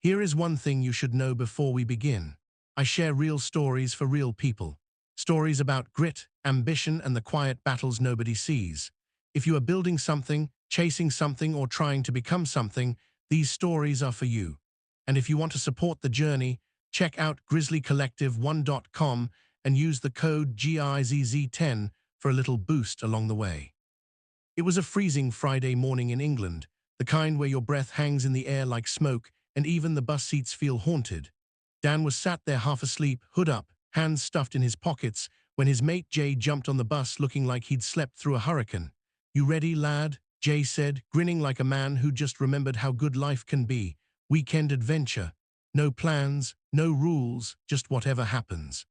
Here is one thing you should know before we begin. I share real stories for real people. Stories about grit, ambition, and the quiet battles nobody sees. If you are building something, chasing something, or trying to become something, these stories are for you. And if you want to support the journey, check out GRIZZLYCollective1.com and use the code GRIZZ10 for a little boost along the way. It was a freezing Friday morning in England, the kind where your breath hangs in the air like smoke and even the bus seats feel haunted. Dan was sat there half asleep, hood up, hands stuffed in his pockets, when his mate Jay jumped on the bus looking like he'd slept through a hurricane. "You ready, lad?" Jay said, grinning like a man who just remembered how good life can be. Weekend adventure. No plans, no rules, just whatever happens.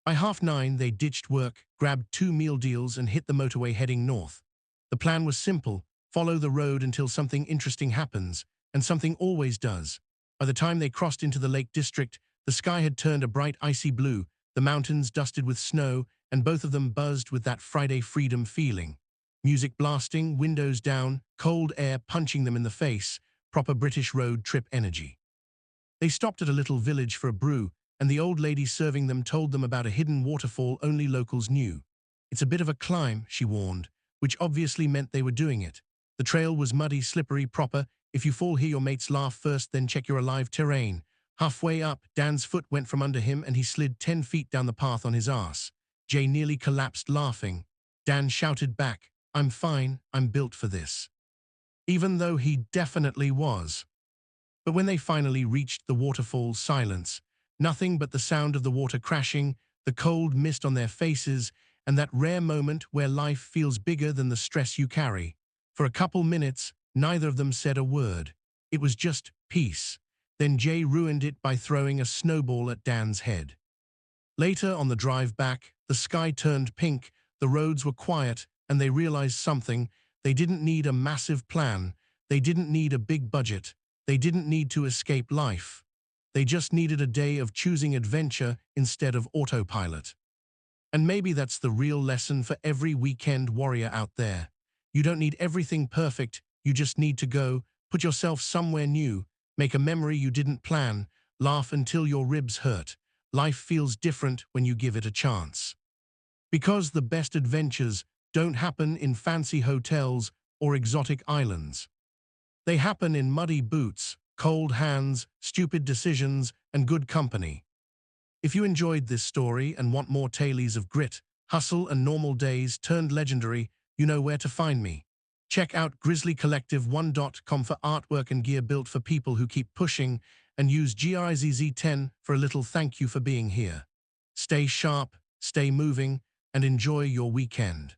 By 9:30, they ditched work, grabbed 2 meal deals and hit the motorway heading north. The plan was simple: follow the road until something interesting happens, and something always does. By the time they crossed into the Lake District, the sky had turned a bright icy blue, the mountains dusted with snow, and both of them buzzed with that Friday freedom feeling. Music blasting, windows down, cold air punching them in the face, proper British road trip energy. They stopped at a little village for a brew, and the old lady serving them told them about a hidden waterfall only locals knew. "It's a bit of a climb," she warned, which obviously meant they were doing it. The trail was muddy, slippery, proper. If you fall here, your mates laugh first, then check your alive terrain. Halfway up, Dan's foot went from under him and he slid 10 feet down the path on his ass. Jay nearly collapsed laughing. Dan shouted back, "I'm fine, I'm built for this." Even though he definitely was. But when they finally reached the waterfall, silence. Nothing but the sound of the water crashing, the cold mist on their faces, and that rare moment where life feels bigger than the stress you carry. For a couple minutes, neither of them said a word. It was just peace. Then Jay ruined it by throwing a snowball at Dan's head. Later, on the drive back, the sky turned pink, the roads were quiet, and they realized something. They didn't need a massive plan. They didn't need a big budget. They didn't need to escape life. They just needed a day of choosing adventure instead of autopilot. And maybe that's the real lesson for every weekend warrior out there. You don't need everything perfect, you just need to go, put yourself somewhere new, make a memory you didn't plan, laugh until your ribs hurt. Life feels different when you give it a chance. Because the best adventures don't happen in fancy hotels or exotic islands. They happen in muddy boots, cold hands, stupid decisions, and good company. If you enjoyed this story and want more tales of grit, hustle, and normal days turned legendary, you know where to find me. Check out GRIZZLYCollective1.com for artwork and gear built for people who keep pushing, and use GRIZZ10 for a little thank you for being here. Stay sharp, stay moving, and enjoy your weekend.